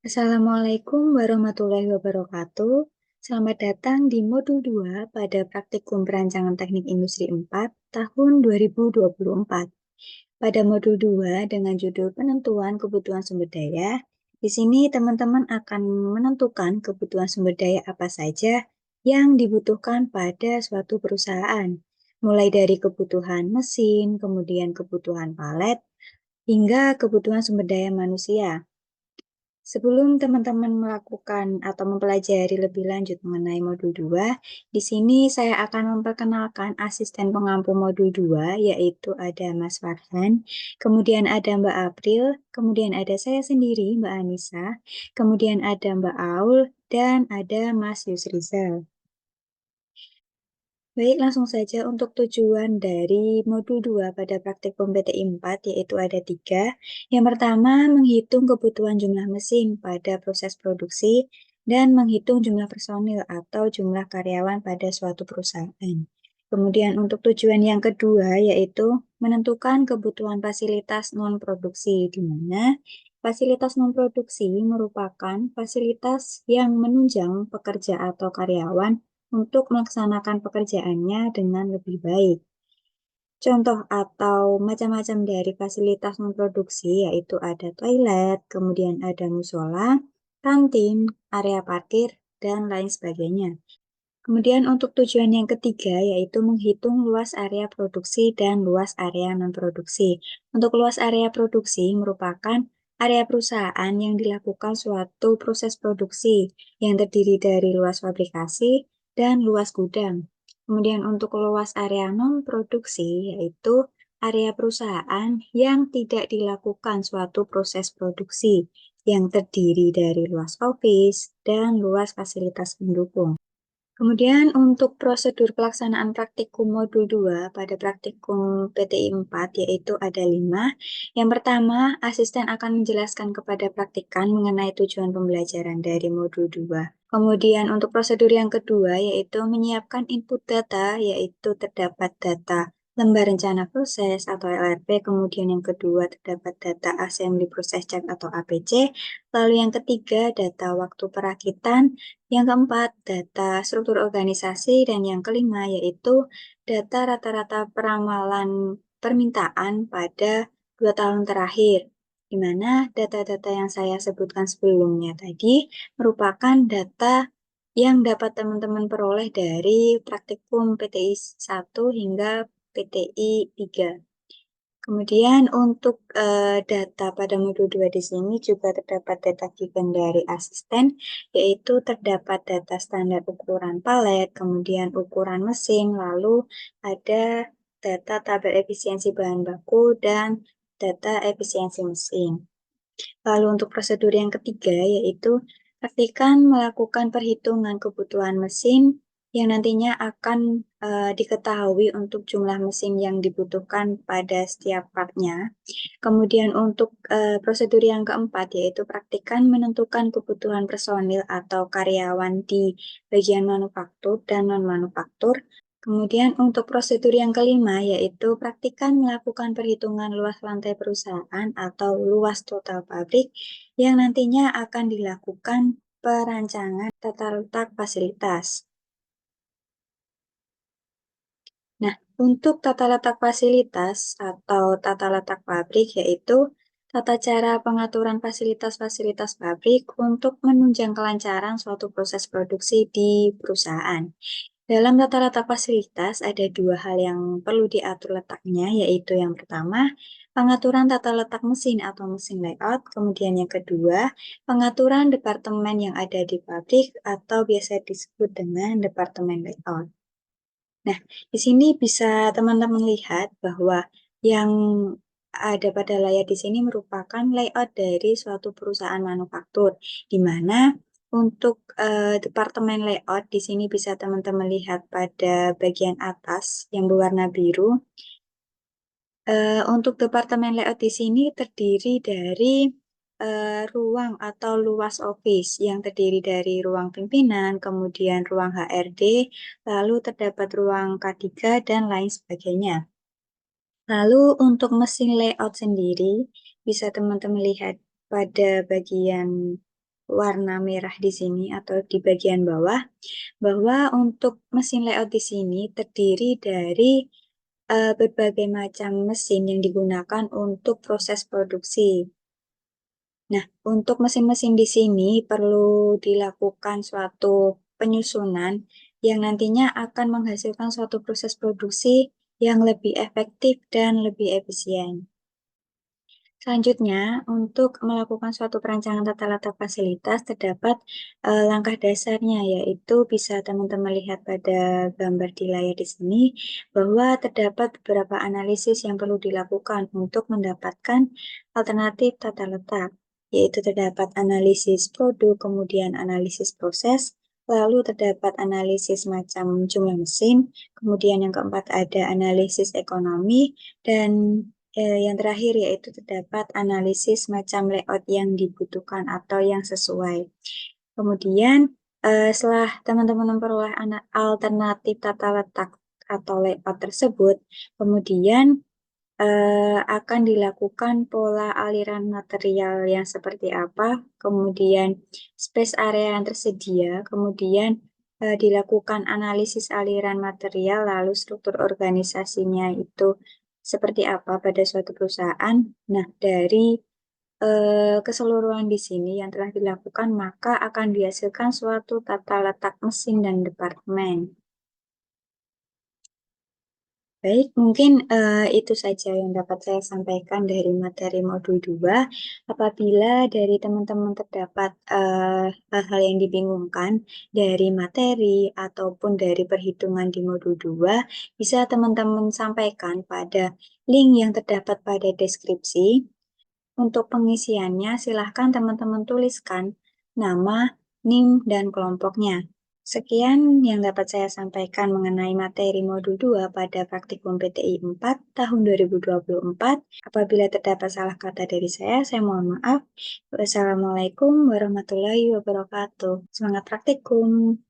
Assalamualaikum warahmatullahi wabarakatuh. Selamat datang di modul 2 pada Praktikum Perancangan Teknik Industri 4 tahun 2024. Pada modul 2 dengan judul Penentuan Kebutuhan Sumber Daya, di sini teman-teman akan menentukan kebutuhan sumber daya apa saja yang dibutuhkan pada suatu perusahaan, mulai dari kebutuhan mesin, kemudian kebutuhan palet, hingga kebutuhan sumber daya manusia. Sebelum teman-teman melakukan atau mempelajari lebih lanjut mengenai modul 2, di sini saya akan memperkenalkan asisten pengampu modul 2, yaitu ada Mas Farhan, kemudian ada Mbak April, kemudian ada saya sendiri, Mbak Anissa, kemudian ada Mbak Aul, dan ada Mas Yusrizal. Baik, langsung saja untuk tujuan dari modul 2 pada praktikum PTI 4, yaitu ada 3. Yang pertama, menghitung kebutuhan jumlah mesin pada proses produksi dan menghitung jumlah personil atau jumlah karyawan pada suatu perusahaan. Kemudian untuk tujuan yang kedua, yaitu menentukan kebutuhan fasilitas non-produksi, di mana fasilitas non-produksi merupakan fasilitas yang menunjang pekerja atau karyawan untuk melaksanakan pekerjaannya dengan lebih baik. Contoh atau macam-macam dari fasilitas non-produksi yaitu ada toilet, kemudian ada musola, kantin, area parkir, dan lain sebagainya. Kemudian untuk tujuan yang ketiga yaitu menghitung luas area produksi dan luas area non-produksi. Untuk luas area produksi merupakan area perusahaan yang dilakukan suatu proses produksi yang terdiri dari luas fabrikasi dan luas gudang. Kemudian untuk luas area non-produksi yaitu area perusahaan yang tidak dilakukan suatu proses produksi yang terdiri dari luas office dan luas fasilitas pendukung. Kemudian untuk prosedur pelaksanaan praktikum modul 2 pada praktikum PTI 4 yaitu ada 5. Yang pertama, asisten akan menjelaskan kepada praktikan mengenai tujuan pembelajaran dari modul 2. Kemudian untuk prosedur yang kedua yaitu menyiapkan input data yaitu terdapat data lembar rencana proses atau LRP, kemudian yang kedua terdapat data assembly process chart atau APC, lalu yang ketiga data waktu perakitan, yang keempat, data struktur organisasi, dan yang kelima yaitu data rata-rata peramalan permintaan pada 2 tahun terakhir, di mana data-data yang saya sebutkan sebelumnya tadi merupakan data yang dapat teman-teman peroleh dari praktikum PTI 1 hingga PTI 3. Kemudian untuk data pada modul 2 di sini juga terdapat data given dari asisten, yaitu terdapat data standar ukuran palet, kemudian ukuran mesin, lalu ada data tabel efisiensi bahan baku, dan data efisiensi mesin. Lalu untuk prosedur yang ketiga yaitu pastikan melakukan perhitungan kebutuhan mesin yang nantinya akan diketahui untuk jumlah mesin yang dibutuhkan pada setiap partnya. Kemudian untuk prosedur yang keempat yaitu praktikan menentukan kebutuhan personil atau karyawan di bagian manufaktur dan non-manufaktur. Kemudian untuk prosedur yang kelima yaitu praktikan melakukan perhitungan luas lantai perusahaan atau luas total pabrik yang nantinya akan dilakukan perancangan tata letak fasilitas. Nah, untuk tata letak fasilitas atau tata letak pabrik yaitu tata cara pengaturan fasilitas-fasilitas pabrik untuk menunjang kelancaran suatu proses produksi di perusahaan. Dalam tata letak fasilitas ada 2 hal yang perlu diatur letaknya, yaitu yang pertama, pengaturan tata letak mesin atau mesin layout, kemudian yang kedua, pengaturan departemen yang ada di pabrik atau biasa disebut dengan departemen layout. Nah, di sini bisa teman-teman lihat bahwa yang ada pada layar di sini merupakan layout dari suatu perusahaan manufaktur, di mana untuk departemen layout di sini bisa teman-teman lihat pada bagian atas yang berwarna biru. Untuk departemen layout di sini terdiri dari ruang atau luas office yang terdiri dari ruang pimpinan, kemudian ruang HRD, lalu terdapat ruang K3 dan lain sebagainya. Lalu untuk mesin layout sendiri bisa teman-teman lihat pada bagian warna merah di sini atau di bagian bawah, bahwa untuk mesin layout di sini terdiri dari berbagai macam mesin yang digunakan untuk proses produksi. Nah, untuk mesin-mesin di sini perlu dilakukan suatu penyusunan yang nantinya akan menghasilkan suatu proses produksi yang lebih efektif dan lebih efisien. Selanjutnya, untuk melakukan suatu perancangan tata letak fasilitas terdapat langkah dasarnya, yaitu bisa teman-teman lihat pada gambar di layar di sini bahwa terdapat beberapa analisis yang perlu dilakukan untuk mendapatkan alternatif tata letak, yaitu terdapat analisis produk, kemudian analisis proses, lalu terdapat analisis macam jumlah mesin, kemudian yang keempat ada analisis ekonomi, dan yang terakhir yaitu terdapat analisis macam layout yang dibutuhkan atau yang sesuai. Kemudian setelah teman-teman memperoleh alternatif tata letak atau layout tersebut, kemudian akan dilakukan pola aliran material yang seperti apa, kemudian space area yang tersedia, kemudian dilakukan analisis aliran material, lalu struktur organisasinya itu seperti apa pada suatu perusahaan. Nah, dari keseluruhan di sini yang telah dilakukan, maka akan dihasilkan suatu tata letak mesin dan departemen. Baik, mungkin itu saja yang dapat saya sampaikan dari materi modul 2. Apabila dari teman-teman terdapat hal-hal yang dibingungkan dari materi ataupun dari perhitungan di modul 2, bisa teman-teman sampaikan pada link yang terdapat pada deskripsi. Untuk pengisiannya, silahkan teman-teman tuliskan nama, NIM, dan kelompoknya. Sekian yang dapat saya sampaikan mengenai materi modul 2 pada praktikum PTI 4 tahun 2024. Apabila terdapat salah kata dari saya mohon maaf. Wassalamualaikum warahmatullahi wabarakatuh. Semangat praktikum!